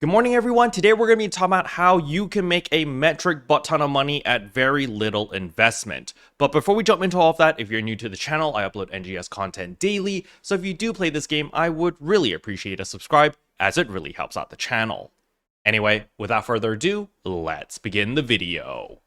Good morning, everyone. Today we're going to be talking about how you can make a metric butt ton of money at very little investment. But before we jump into all of that, if you're new to the channel, I upload NGS content daily. So if you do play this game, I would really appreciate a subscribe, as it really helps out the channel. Anyway, without further ado, let's begin the video.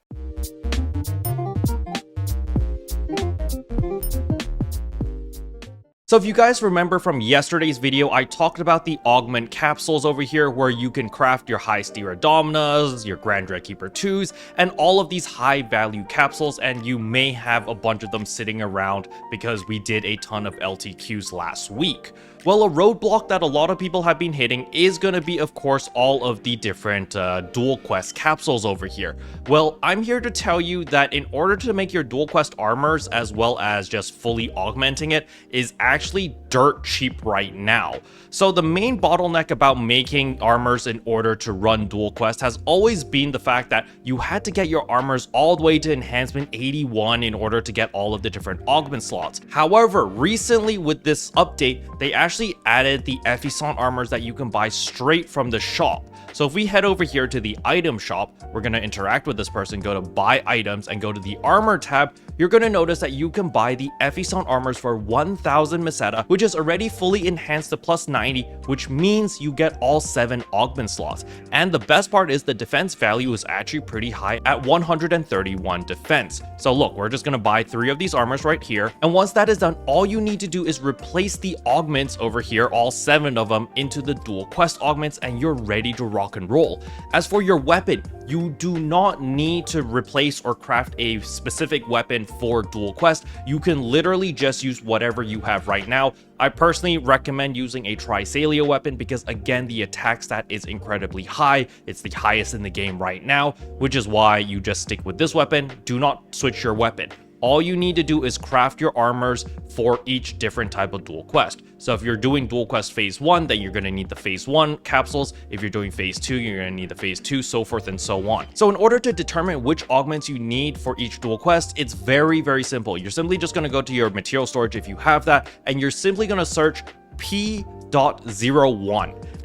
So if you guys remember from yesterday's video, I talked about the augment capsules over here where you can craft your high steer Dominas, your Grand Dread Keeper 2s, and all of these high value capsules, and you may have a bunch of them sitting around because we did a ton of LTQs last week. Well, a roadblock that a lot of people have been hitting is going to be, of course, all of the different dual quest capsules over here. Well, I'm here to tell you that in order to make your dual quest armors as well as just fully augmenting it is actually dirt cheap right now. So the main bottleneck about making armors in order to run dual quest has always been the fact that you had to get your armors all the way to enhancement 81 in order to get all of the different augment slots. However, recently with this update, they actually added the Epheson armors that you can buy straight from the shop. So if we head over here to the item shop, we're going to interact with this person, go to buy items and go to the armor tab. You're going to notice that you can buy the Epheson armors for 1000 meseta, which is already fully enhanced to plus 90, which means you get all 7 augment slots. And the best part is the defense value is actually pretty high at 131 defense. So look, we're just going to buy 3 of these armors right here. And once that is done, all you need to do is replace the augments over here, all 7 of them, into the dual quest augments, and you're ready to rock and roll. As for your weapon, you do not need to replace or craft a specific weapon for dual quest. You can literally just use whatever you have right now. I personally recommend using a Trisalia weapon because, again, the attack stat is incredibly high. It's the highest in the game right now, which is why you just stick with this weapon. Do not switch your weapon. All you need to do is craft your armors for each different type of dual quest. So if you're doing dual quest phase 1, then you're going to need the phase 1 capsules. If you're doing phase 2, you're going to need the phase 2, so forth and so on. So in order to determine which augments you need for each dual quest, it's very, very simple. You're simply just going to go to your material storage if you have that, and you're simply going to search P.01.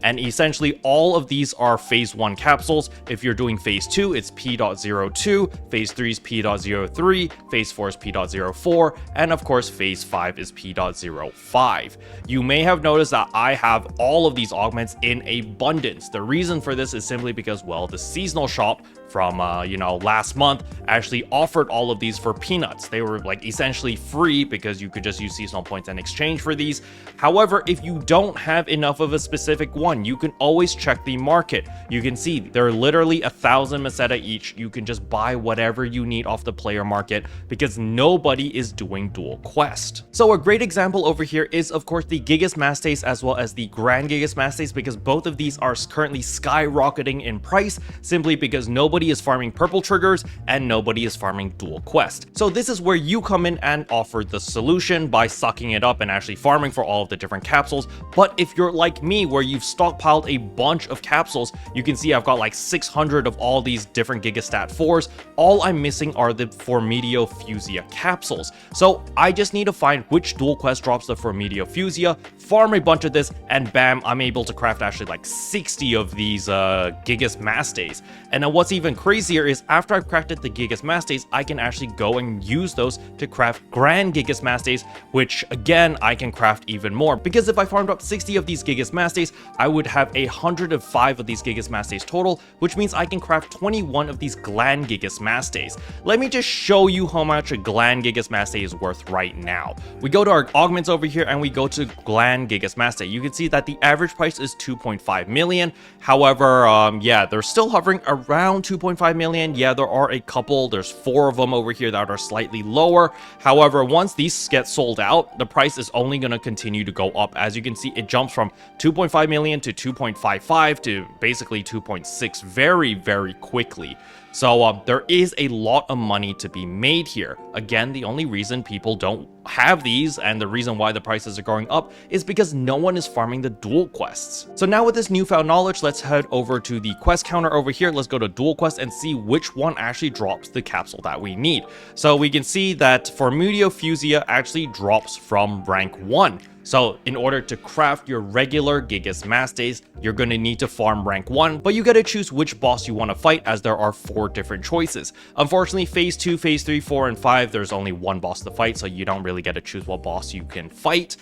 And essentially all of these are phase 1 capsules. If you're doing phase 2, it's P.02, phase 3 is P.03, phase 4 is P.04, and of course phase 5 is P.05. You may have noticed that I have all of these augments in abundance. The reason for this is simply because, well, the seasonal shop from last month actually offered all of these for peanuts. They were like essentially free because you could just use seasonal points in exchange for these. However, if you don't have enough of a specific one, you can always check the market. You can see they're literally 1000 meseta each. You can just buy whatever you need off the player market because nobody is doing dual quest. So a great example over here is, of course, the Gigas Mastes as well as the Grand Gigas Mastes, because both of these are currently skyrocketing in price simply because nobody is farming purple triggers and nobody is farming dual quest. So this is where you come in and offer the solution by sucking it up and actually farming for all of the different capsules. But if you're like me, where you've stockpiled a bunch of capsules, you can see I've got like 600 of all these different Gigastat 4s. All I'm missing are the Formidio Fusia capsules. So I just need to find which dual quest drops the Formidio Fusia, farm a bunch of this, and bam, I'm able to craft actually like 60 of these Gigas Mastes. And then what's even crazier is after I've crafted the Gigas Mastes, I can actually go and use those to craft Grand Gigas Mastes, which again, I can craft even more. Because if I farmed up 60 of these Gigas Mastes, I would have 105 of these Gigas Mastes total, which means I can craft 21 of these Gland Gigas Mastes. Let me just show you how much a Gland Gigas Maste is worth right now. We go to our augments over here and we go to Gland Gigas Maste. You can see that the average price is 2.5 million. However, yeah, they're still hovering around 2.5 million. Yeah, there are a couple. There's 4 of them over here that are slightly lower. However, once these get sold out, the price is only going to continue to go up. As you can see, it jumps from 2.5 million to 2.55 to basically 2.6 very, very quickly. So there is a lot of money to be made here. Again, the only reason people don't have these and the reason why the prices are going up is because no one is farming the dual quests. So now with this newfound knowledge, let's head over to the quest counter over here. Let's go to dual quest and see which one actually drops the capsule that we need. So we can see that Formudio Fusia actually drops from rank 1. So in order to craft your regular Gigas Mastes, you're going to need to farm rank 1, but you got to choose which boss you want to fight as there are 4 different choices. Unfortunately, phase 2, phase 3, 4, and 5, there's only one boss to fight, so you don't really get to choose what boss you can fight.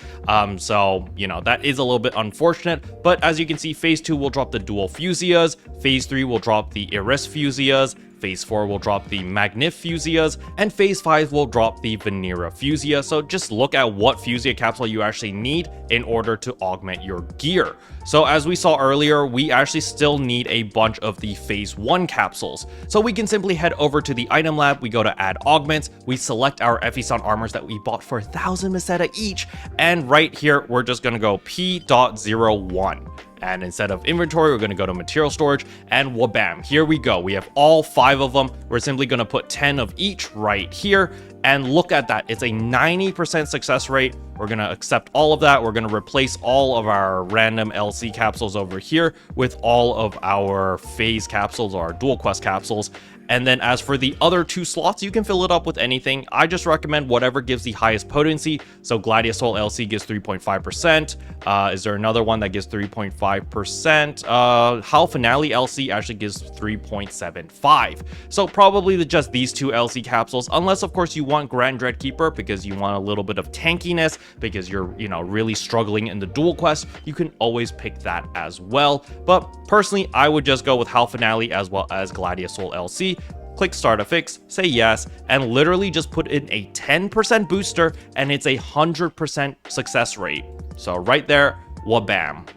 So, you know, that is a little bit unfortunate, but as you can see, phase 2 will drop the dual Fusias, phase 3 will drop the Iris Fusias, phase 4 will drop the Magnif Fusias, and phase 5 will drop the Venera Fusia. So just look at what Fusia capsule you actually need in order to augment your gear. So as we saw earlier, we actually still need a bunch of the phase 1 capsules. So we can simply head over to the item lab, we go to add augments, we select our Epheson armors that we bought for 1,000 Meseta each, and right here, we're just gonna go P.01. And instead of inventory, we're going to go to material storage, and wabam, here we go. We have all 5 of them. We're simply going to put 10 of each right here, and look at that. It's a 90% success rate. We're going to accept all of that. We're going to replace all of our random LC capsules over here with all of our phase capsules or our dual quest capsules. And then as for the other 2 slots, you can fill it up with anything. I just recommend whatever gives the highest potency. So Gladiosol LC gives 3.5%. Is there another one that gives 3.5%? Hal Finale LC actually gives 3.75. So probably just these 2 LC capsules, unless of course you want Grand Dreadkeeper because you want a little bit of tankiness because you're, you know, really struggling in the dual quest. You can always pick that as well. But personally, I would just go with Hal Finale as well as Gladiosol LC. Click start a fix, say yes, and literally just put in a 10% booster and it's a 100% success rate. So right there, wabam.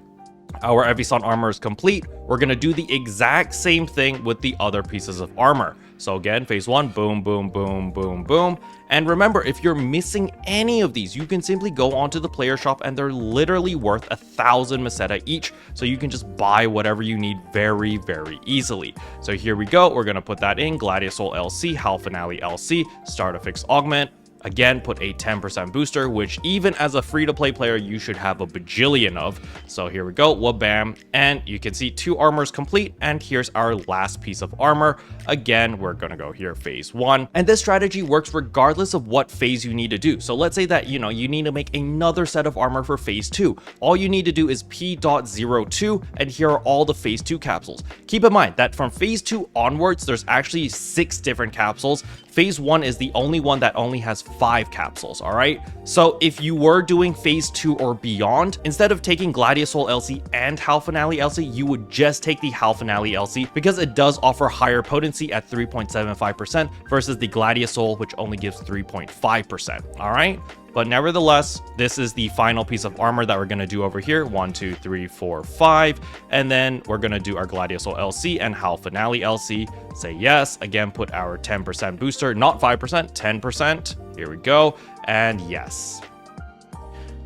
Our Epheson armor is complete. We're going to do the exact same thing with the other pieces of armor. So again, phase 1, boom, boom, boom, boom, boom. And remember, if you're missing any of these, you can simply go onto the player shop and they're literally worth 1,000 Meseta each. So you can just buy whatever you need very, very easily. So here we go. We're going to put that in Gladiosol LC, Hal Finale LC, start a fix augment. Again, put a 10% booster, which even as a free-to-play player, you should have a bajillion of. So here we go, wabam, and you can see 2 armors complete, and here's our last piece of armor. Again, we're gonna go here, phase 1, and this strategy works regardless of what phase you need to do. So let's say that, you know, you need to make another set of armor for phase 2. All you need to do is P.02, and here are all the phase 2 capsules. Keep in mind that from phase 2 onwards, there's actually 6 different capsules. Phase 1 is the only one that only has 5 capsules, alright? So if you were doing phase 2 or beyond, instead of taking Gladiosol LC and Hal Finale LC, you would just take the Hal Finale LC because it does offer higher potency at 3.75% versus the Gladiosol, which only gives 3.5%, alright? But nevertheless, this is the final piece of armor that we're going to do over here. 1, 2, 3, 4, 5. And then we're going to do our Gladiosol LC and Hal Finale LC. Say yes. Again, put our 10% booster, not 5%, 10%. Here we go. And yes.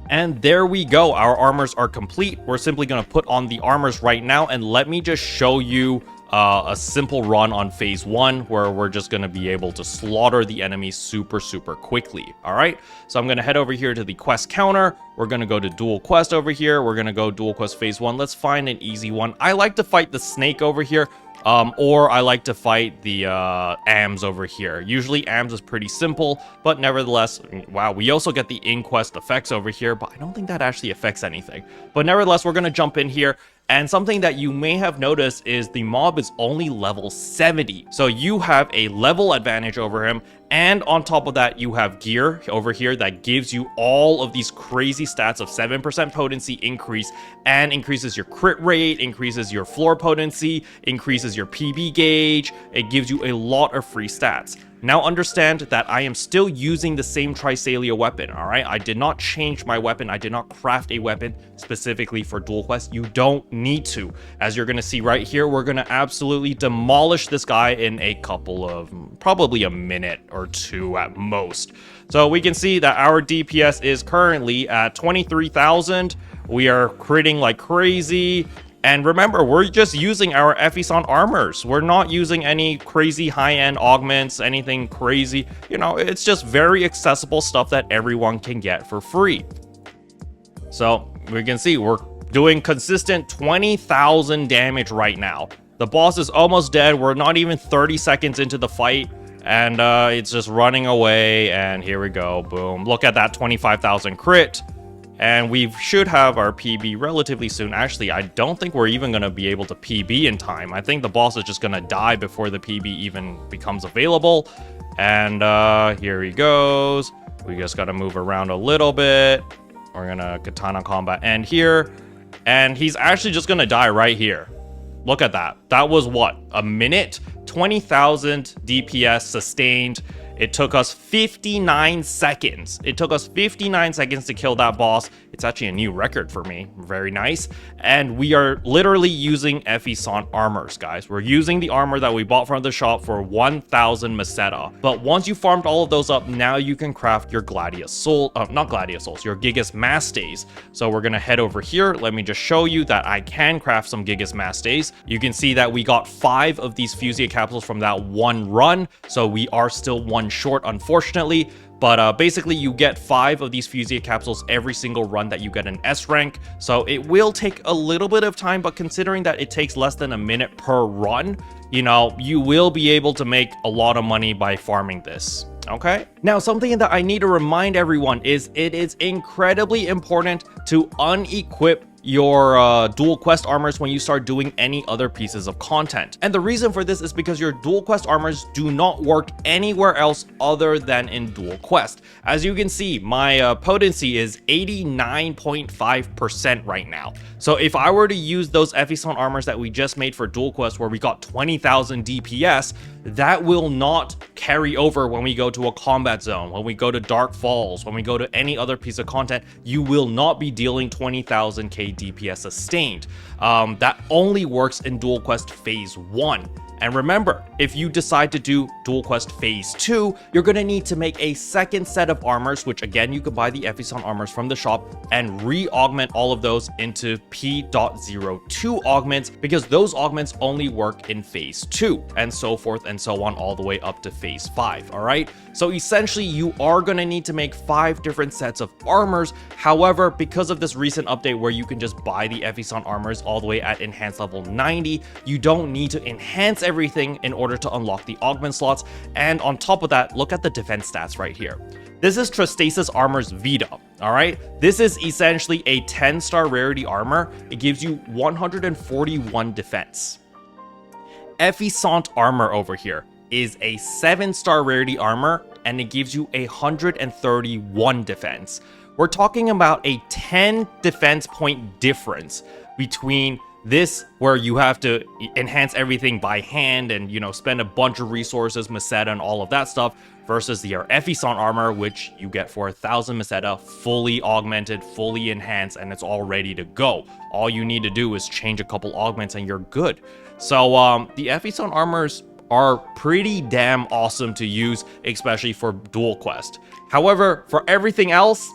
And there we go. Our armors are complete. We're simply going to put on the armors right now. And let me just show you a simple run on phase 1 where we're just going to be able to slaughter the enemy super quickly. All right, so I'm going to head over here to the quest counter. We're going to go to dual quest over here. We're going to go dual quest phase 1. Let's find an easy one. I like to fight the snake over here, or I like to fight the AMS over here. Usually AMS is pretty simple, but nevertheless, wow, we also get the inquest effects over here, but I don't think that actually affects anything. But nevertheless, we're going to jump in here. And something that you may have noticed is the mob is only level 70. So you have a level advantage over him. And on top of that, you have gear over here that gives you all of these crazy stats of 7% potency increase and increases your crit rate, increases your floor potency, increases your PB gauge. It gives you a lot of free stats. Now understand that I am still using the same Trisalia weapon, alright? I did not change my weapon. I did not craft a weapon specifically for dual quest. You don't need to. As you're going to see right here, we're going to absolutely demolish this guy in a couple of, probably a minute or 2 at most. So we can see that our DPS is currently at 23,000. We are critting like crazy. And remember, we're just using our Epheson armors. We're not using any crazy high-end augments, anything crazy. You know, it's just very accessible stuff that everyone can get for free. So we can see we're doing consistent 20,000 damage right now. The boss is almost dead. We're not even 30 seconds into the fight. And it's just running away. And here we go. Boom. Look at that 25,000 crit. And we should have our PB relatively soon. Actually, I don't think we're even going to be able to PB in time. I think the boss is just going to die before the PB even becomes available. And here he goes. We just got to move around a little bit. We're going to katana combat end here. And he's actually just going to die right here. Look at that. That was what? A minute? 20,000 DPS sustained. It took us 59 seconds. It took us 59 seconds to kill that boss. It's actually a new record for me. Very nice. And we are literally using Epheson armors, guys. We're using the armor that we bought from the shop for 1,000 Meseta. But once you farmed all of those up, now you can craft your Gladius Soul, not Gladius Souls, your Gigas Mastays. So we're gonna head over here. Let me just show you that I can craft some Gigas Mastays. You can see that we got 5 of these Fusia capsules from that one run. So we are still one short, unfortunately. But basically, you get 5 of these Fusia capsules every single run that you get an S rank. So it will take a little bit of time, but considering that it takes less than a minute per run, you know, you will be able to make a lot of money by farming this. Okay? Now, something that I need to remind everyone is it is incredibly important to unequip your dual quest armors when you start doing any other pieces of content. And the reason for this is because your dual quest armors do not work anywhere else other than in dual quest. As you can see, my potency is 89.5% right now. So if I were to use those Epheson armors that we just made for dual quest where we got 20,000 DPS, that will not carry over when we go to a combat zone, when we go to Dark Falls, when we go to any other piece of content. You will not be dealing 20,000 K DPS sustained. That only works in Dual Quest Phase 1. And remember, if you decide to do Dual Quest Phase 2, you're going to need to make a second set of armors, which again, you could buy the Epheson armors from the shop and re-augment all of those into P.02 augments, because those augments only work in Phase 2, and so forth and so on all the way up to Phase 5, alright? So essentially, you are going to need to make 5 different sets of armors. However, because of this recent update where you can just buy the Epheson armors all the way at enhanced level 90, you don't need to enhance everything in order to unlock the augment slots. And on top of that, look at the defense stats right here. This is Tristasis Armor's Vita, alright? This is essentially a 10-star rarity armor. It gives you 141 defense. Epheson armor over here is a 7-star rarity armor, and it gives you 131 defense. We're talking about a 10 defense point difference between this, where you have to enhance everything by hand and, you know, spend a bunch of resources, Meseta, and all of that stuff, versus the Epheson armor, which you get for 1,000 Meseta, fully augmented, fully enhanced, and it's all ready to go. All you need to do is change a couple augments and you're good. So the Epheson armors are pretty damn awesome to use, especially for dual quest. However, for everything else,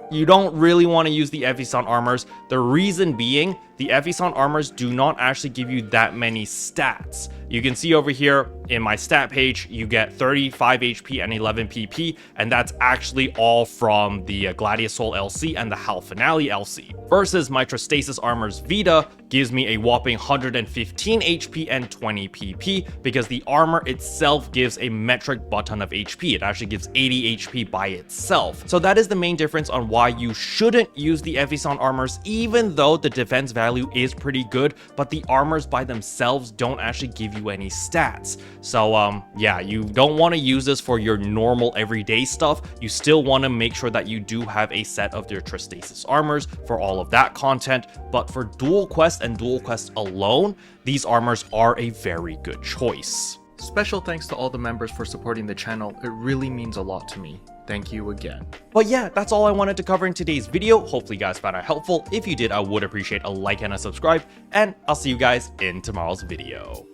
you don't really want to use the Epheson armors. The reason being, the Epheson armors do not actually give you that many stats. You can see over here in my stat page, you get 35 HP and 11 PP, and that's actually all from the Gladius Soul LC and the Hal Finale LC. Versus my Tristasis Armor's Vita gives me a whopping 115 HP and 20 PP, because the armor itself gives a metric butt ton of HP. It actually gives 80 HP by itself. So that is the main difference on why you shouldn't use the Epheson armors, even though the defense value is pretty good, but the armors by themselves don't actually give you any stats. So yeah, you don't want to use this for your normal everyday stuff. You still want to make sure that you do have a set of your Tristasis armors for all of that content, but for dual quest and dual quest alone, these armors are a very good choice. Special thanks to all the members for supporting the channel. It really means a lot to me. Thank you again. But yeah, that's all I wanted to cover in today's video. Hopefully you guys found it helpful. If you did, I would appreciate a like and a subscribe, and I'll see you guys in tomorrow's video.